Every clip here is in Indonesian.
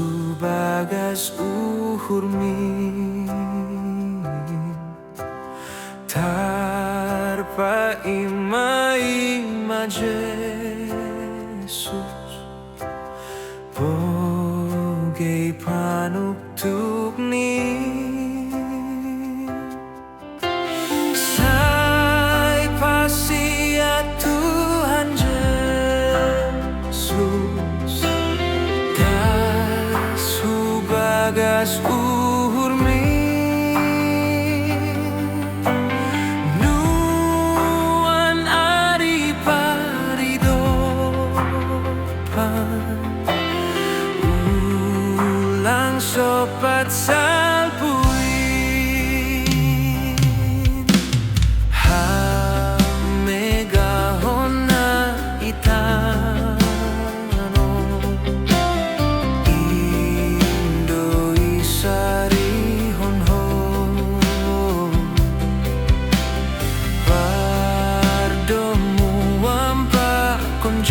subagas uhurmi tarpa ima Jesus bogey panuktuk ni sai pasia Tuhan Yesus das subagas uhurmi sopat salpuin hamegahon na itano Indo isarihon ho pardomu wampa kon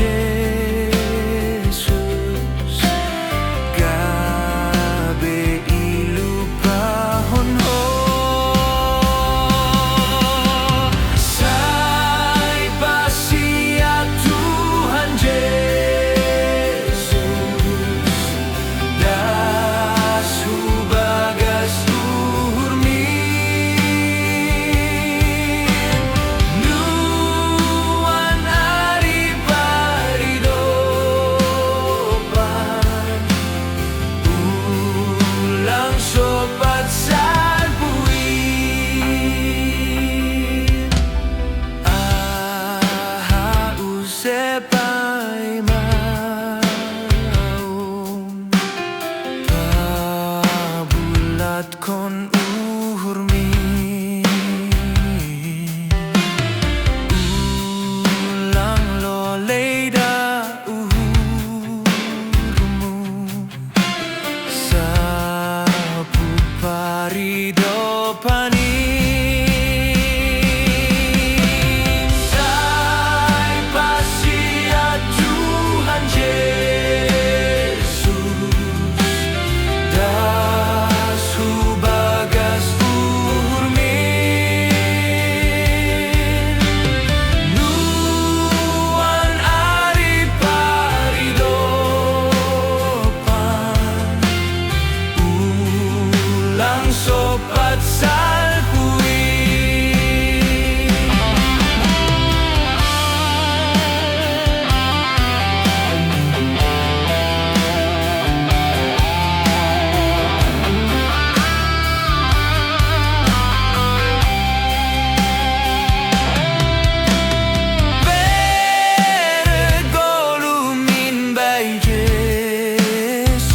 kon uhurmi ulang lo leida uhurmu sapu parido pani sai pasia Tuhan sopat salpuin beregolumin by Jesus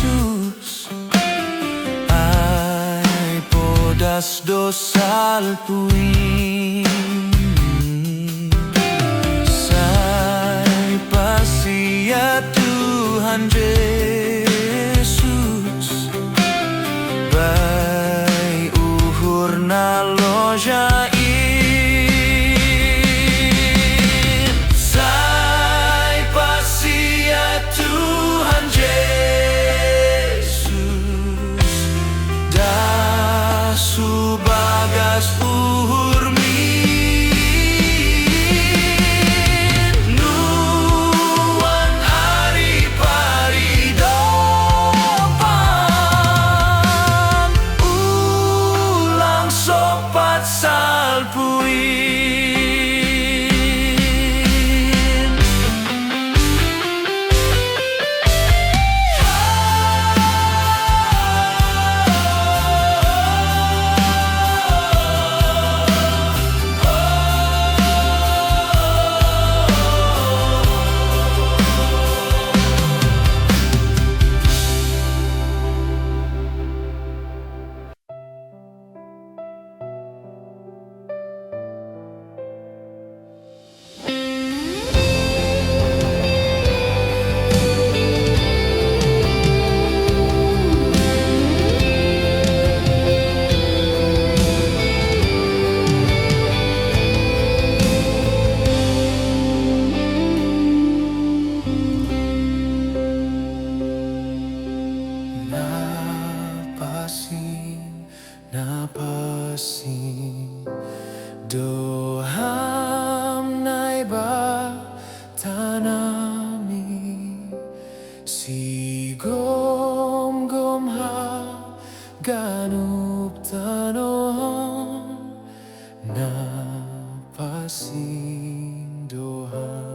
das salpuin sai pasia Tuhan Yesus bai uhur na lojain sai pasia Tuhan Yesus das subagas uhurmi nuan ari pari Ganup tanom napasindohan.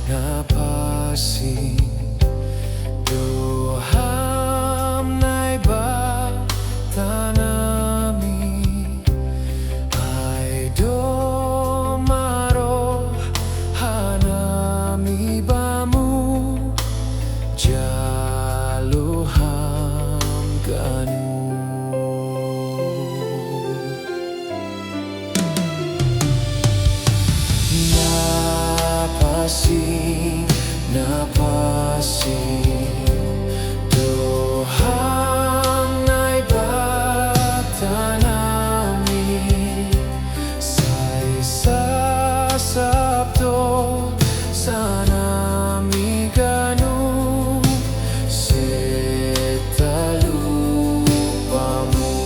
Napasin doham na iba tanami ay domaro hanami bamu jaluham ganu. Napasin doham na iba tanami say sasabto sanami ganu setalupamu.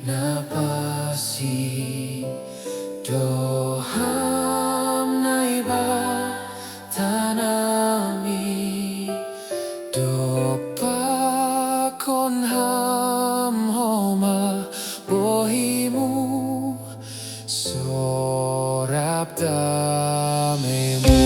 Napasin doham na iba tanami dopakon ham homa bohimu sorap damemu.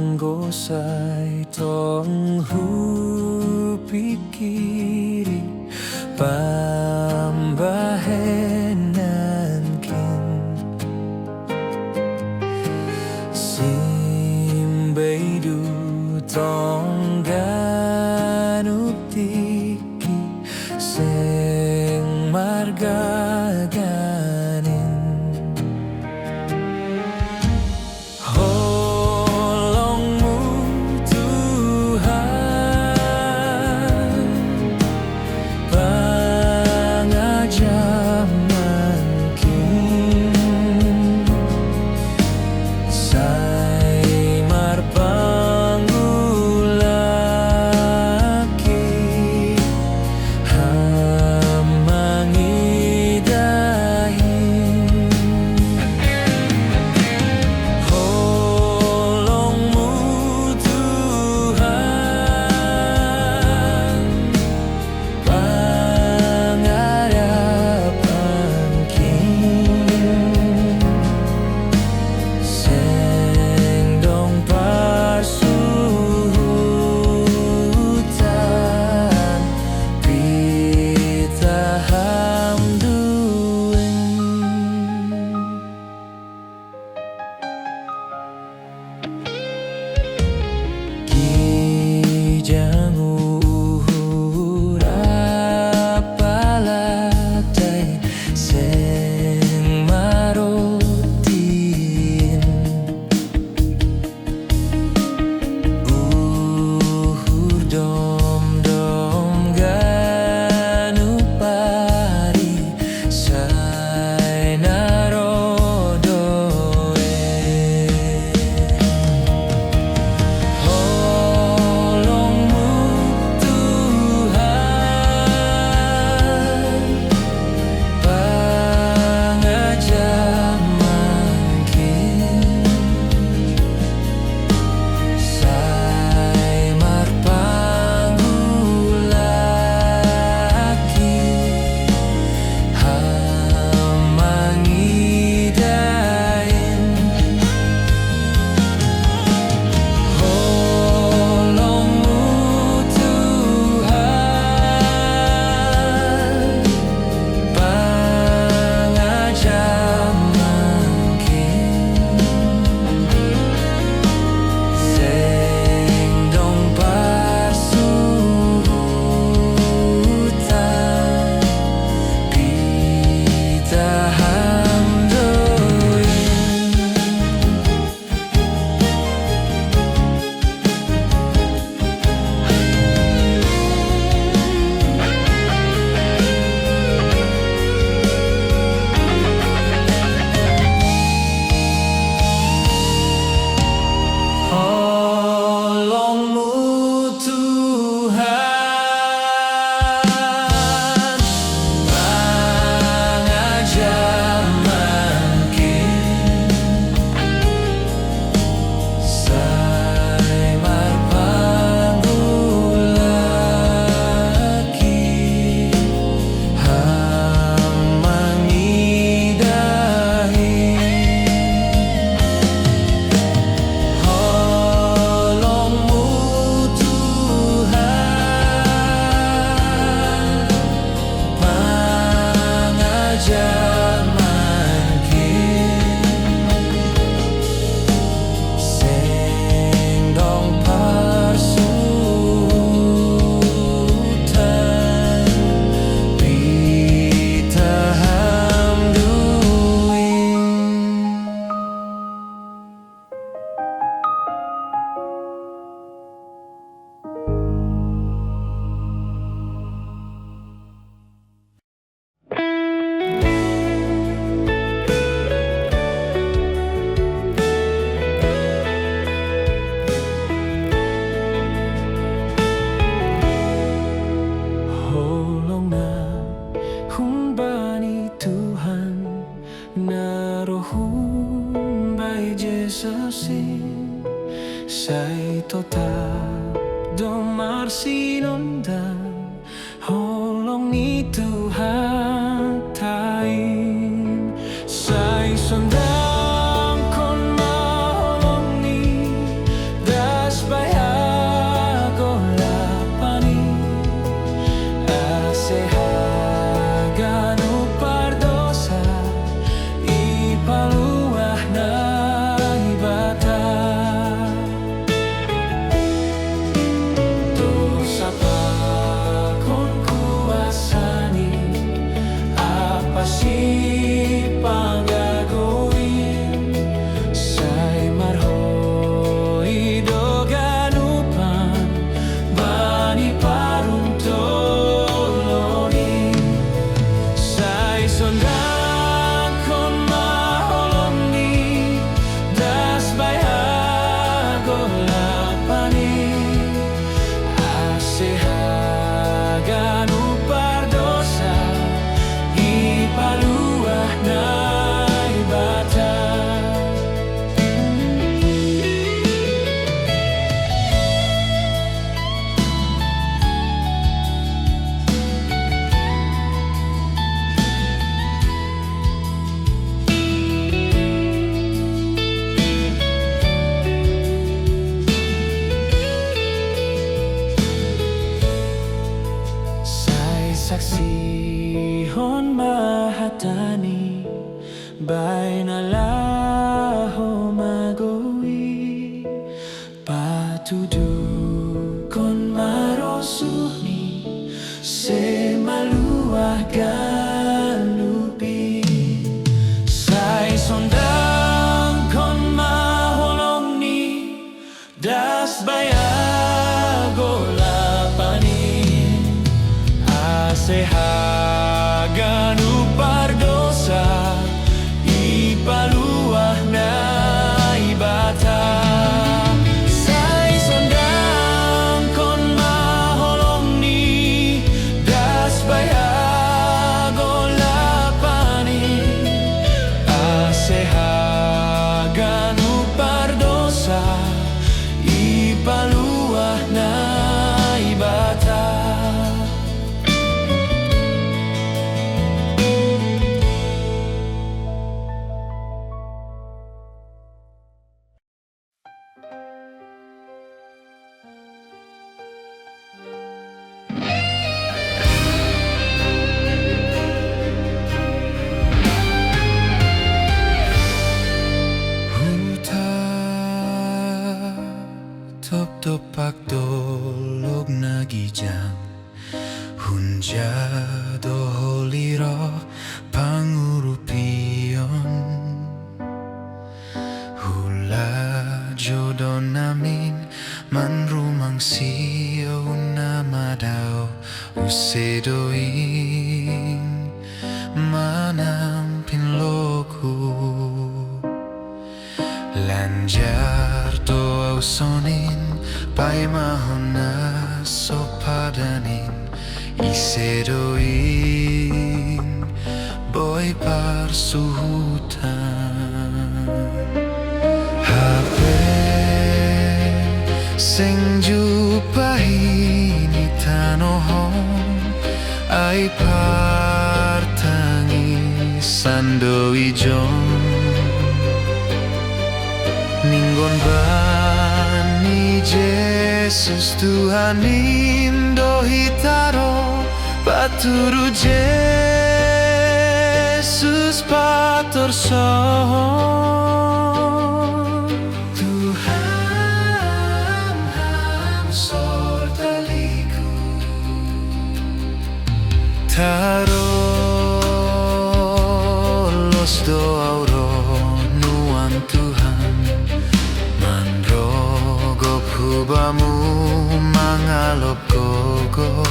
Anggosay tong hupikiri pambahenan kin simbeidu tong ganup tiki seng margaganin. Say marpanggulaki susin Siya'y total dumarsinundan Holong ni Tuhan tayin Siya'y sundan kon maholong ni Das bayago lapani Asehagan upardosa Ipaluah na ibata Dosa pa kon kuasani Apa si panggagawin Sa'y marhoi doganupan Bani paruntolonin Sa'y sundan kon maholong ni Das bayago lapani Asehagan upardosa Ipaluah na ibata Sa'y saksihon mahatani Bay nalaho magawi Patudukon marosuni Se maluah ganupi Sa'y sundan kon maholong ni Das bayago lapani Asehagan upardosa Ipaluah na ibata Sa'y sundan kon maholong ni Das bayago lapani Asehagan upardosa Ipaluah na ibata Top-topak dolog nagijang Hunja doholiro pangurupion Hula jodoh namin man rumang siyo na madao Usedoin manang pinloku Lanjar to ausonin Pai mahona sopadanin Isedoin Boy parsuhutan Hape Sing jupahin itanohon Ay partangi sando ijon Ningon bani Jesus Tuhan indo hitaro Paturu Jesus pator son Tuhan sortaliku Taro los doauro nuan Tuhan Manrogo pubamu mangalop gogo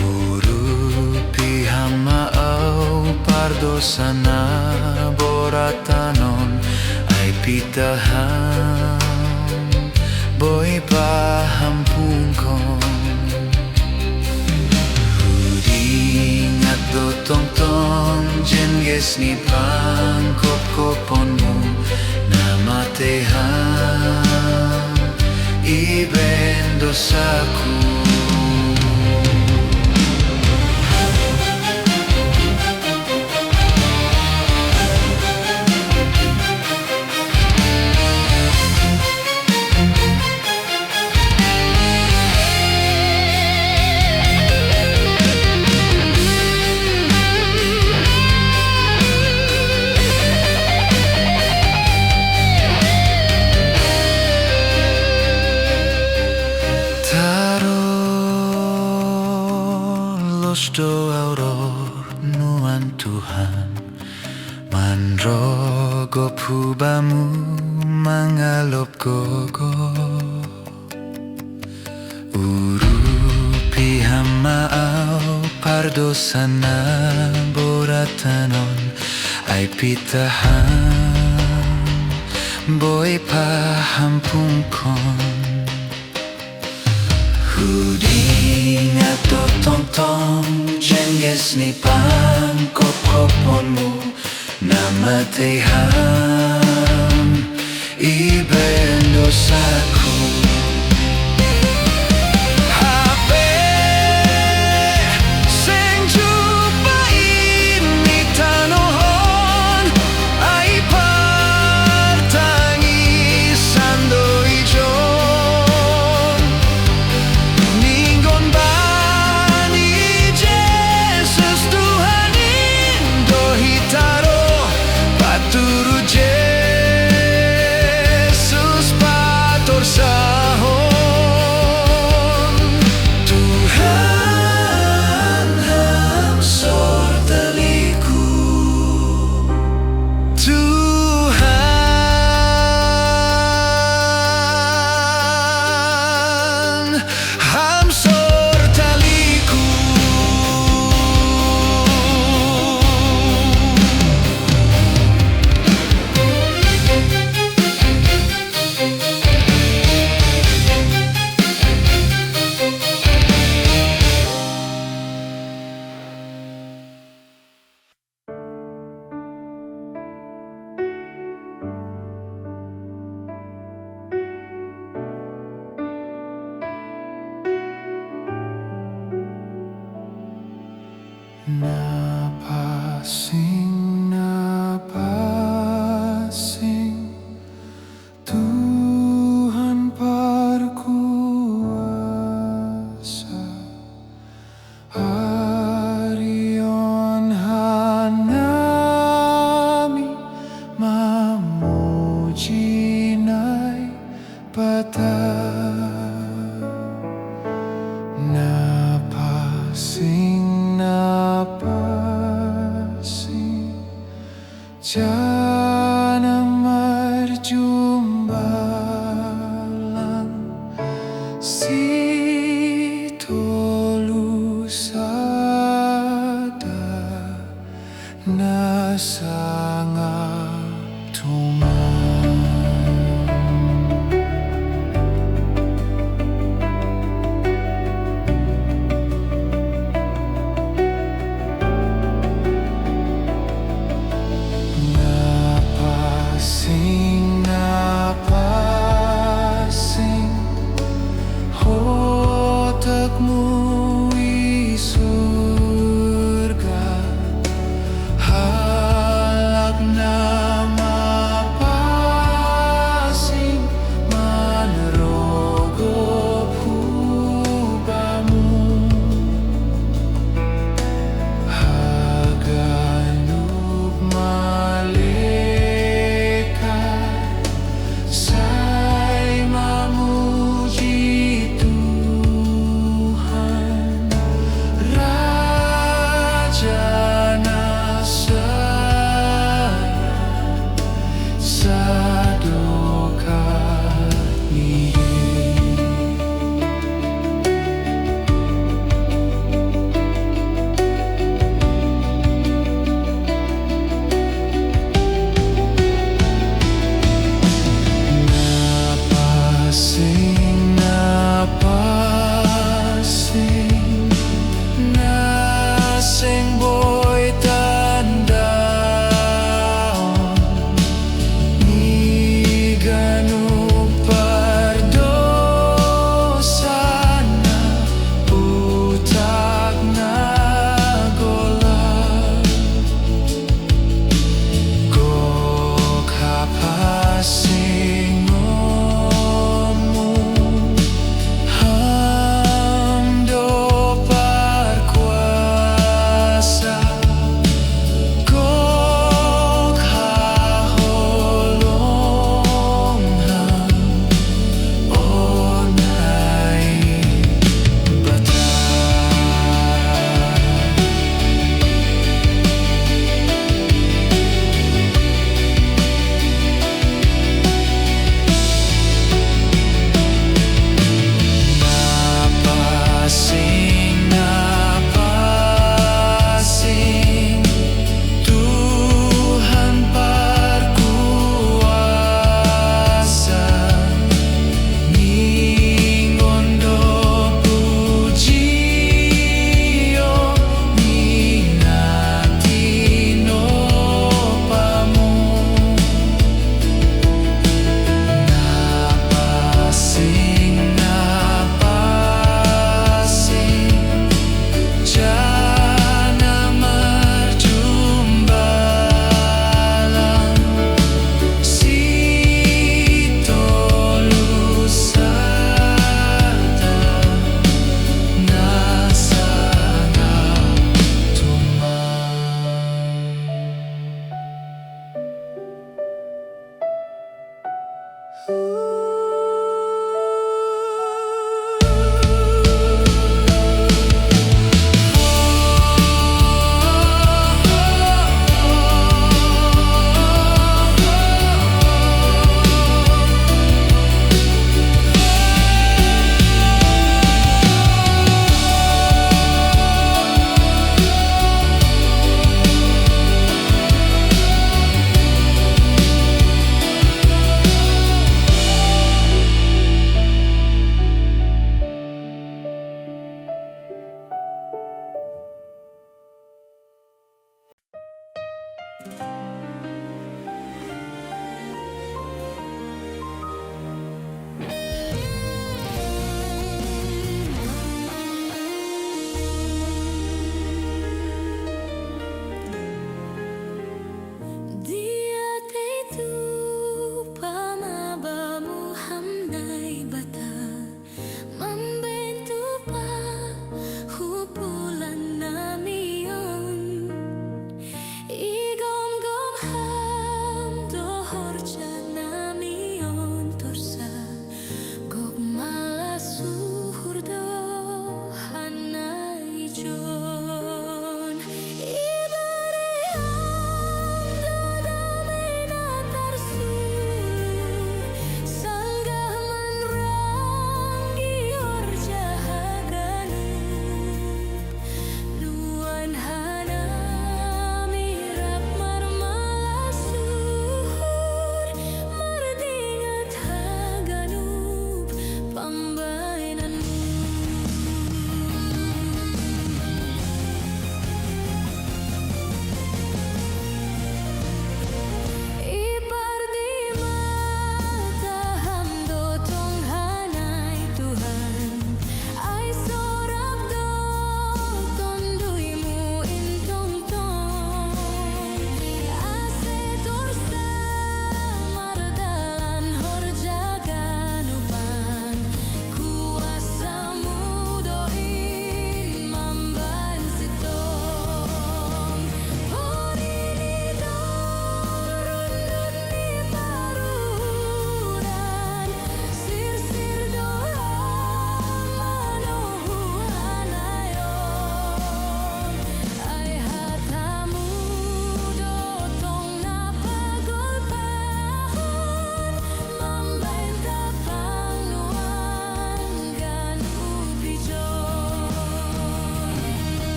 Urupi hamaau pardosana boratanon Ay pitahan boy pahampungkon Huding at dotong-tong jen yes ni pangkop koponmu namatehan iben dosaku. Los doa nuan Tuhan manrogo pubamu mangalop gogo urupi hamau pardosana boratanon ay pitahan boy pahampungkon Huding atau tong-tong jengges ni pangkop-koponmu namatehan iben dosaku. Hape sing jupai ni tanohon ay partangisan do ijon ningon bani Jesus Tuhan indo hitaro paturu je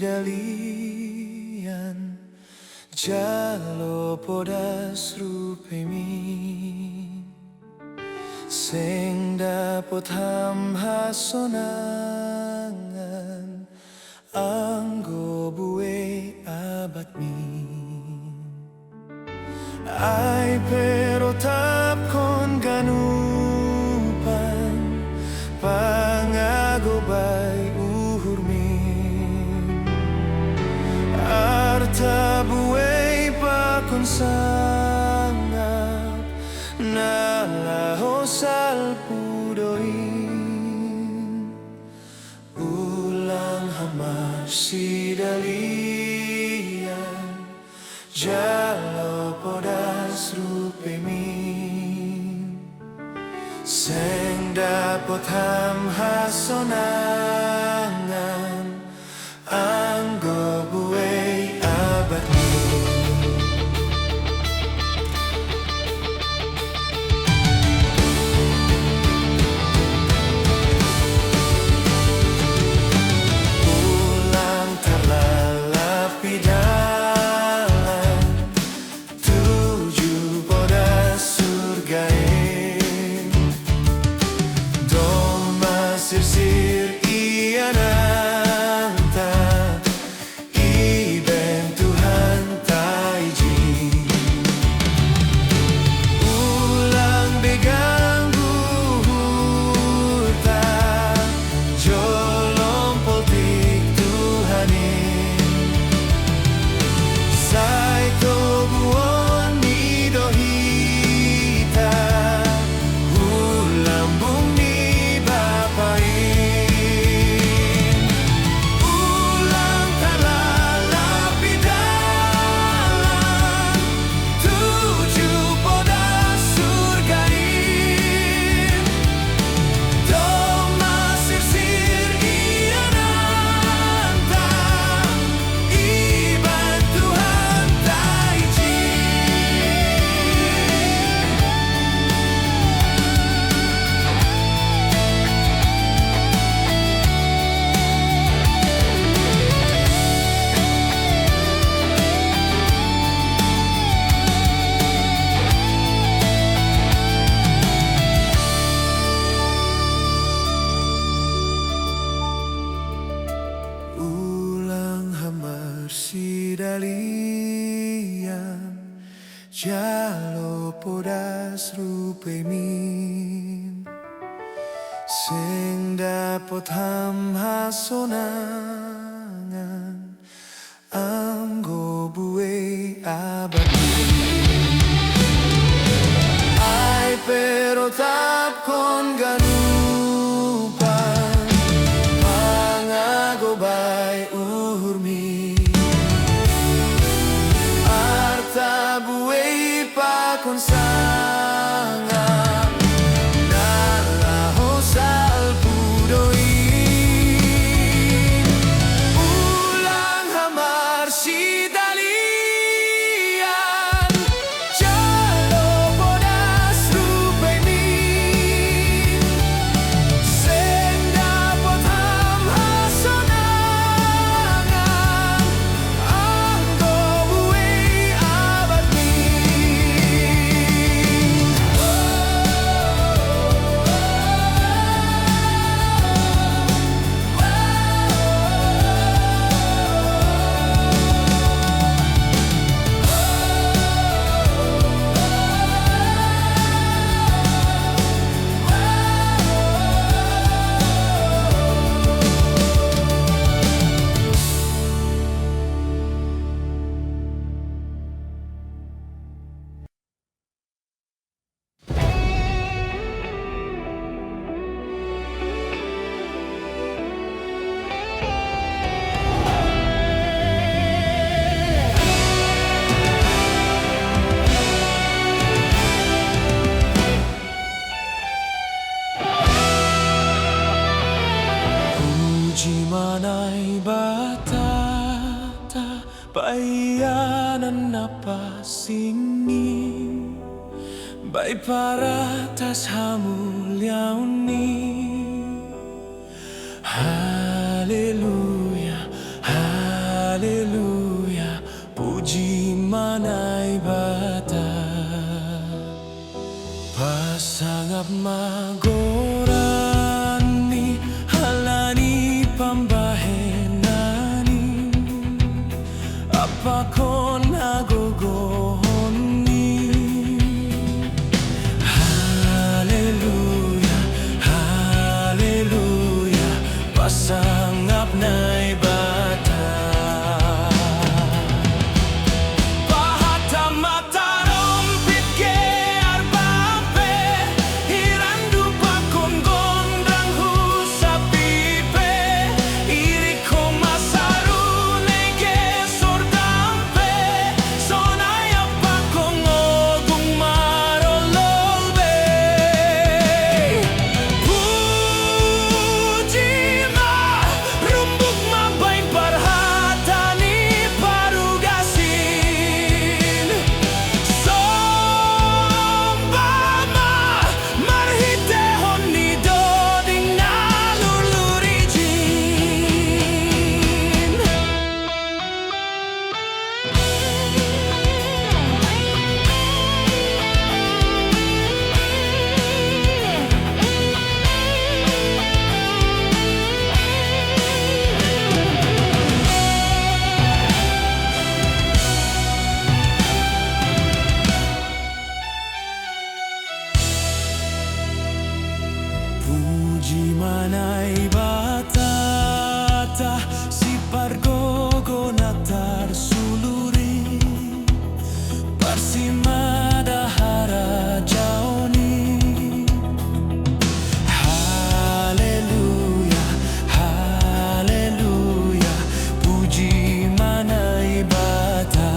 dalian jalo podas rupemi sing dapot hamhasonangan anggo buwe abatmi ay pero tap kon ganupan pangagobay uhurmin arta buwe pa kon sangap nalahos alpudoin ulang hamar si dalian jalo podas rupemi sing dapot hamhasonangan anggo buwe abatmi ulang terlalapidalan tuju podas surgae doma sirsir iananta iben Tuhan taiji ulang beganggu hurta jolom poltik Tuhanin saito buon nidohita ulang bumi bapain ulang terlalapidalan tuju podas surgain doma sirsir iananta iban Tuhan taiji ulang hamar si dalian jalo podas rupemi sing dapot hamhasonangan anggo buwe abadi ay pero tap kon ganupan pangagobay uhurmi arta buwe pa kon sangap nalahos alpudoin ulang hamar si dalian jalo podas rupemi sing dapot hamhasonangan anggo buwe abatmi Bayanan napasingin Bay paratas hamuliauni Haleluya, haleluya. magorani halani pambahenani apakon nagogohoni. Haleluya, haleluya, pasangap na ibata. Puji manai batata si pargogo natar suluri parsimada harajaoni. Haleluya, haleluya, puji manai bata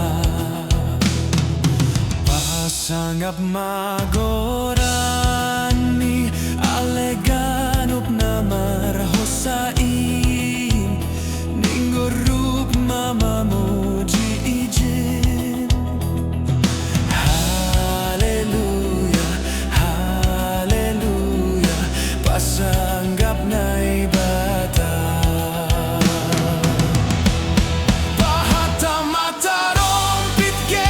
pasangap magorani aleganup na marhosain ninggorup mamamuji ijin. Haleluya, haleluya, pasanggap na ibata. Pahatamata rompit ke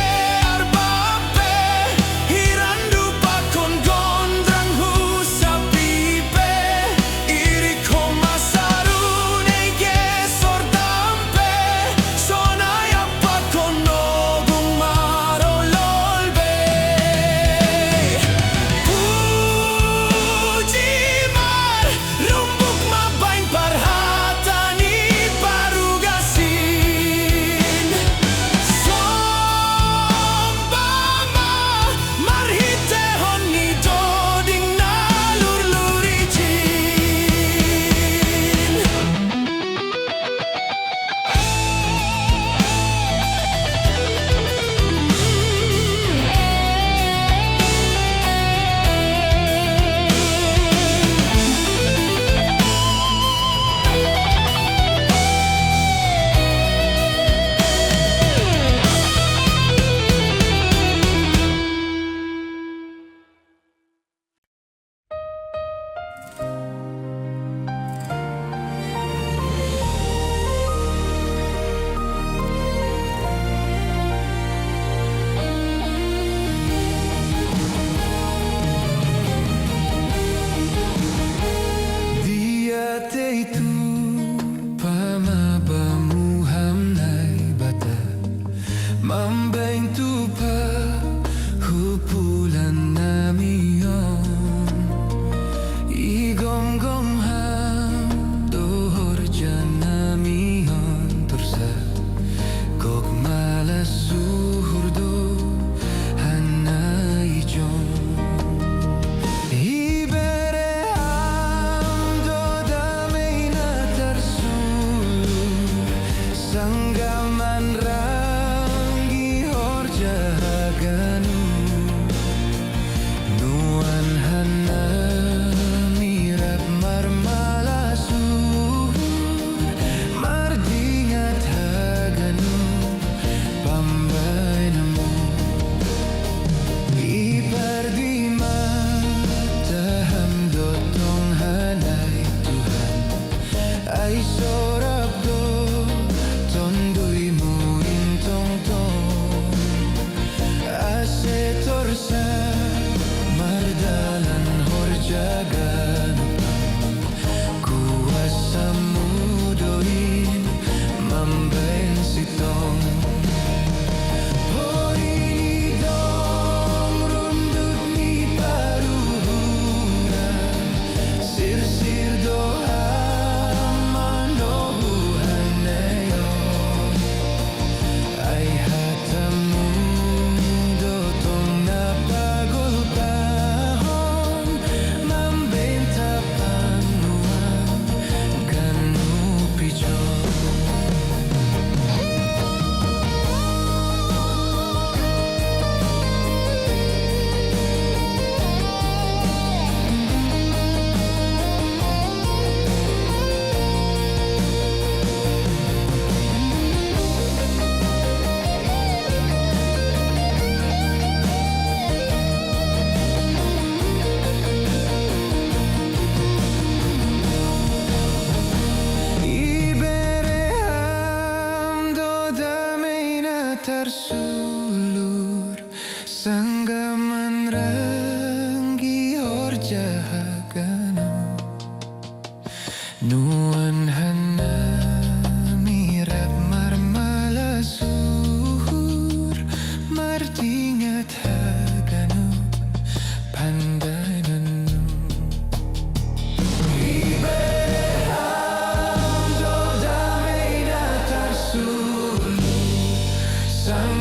arbape hiran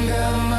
Pasang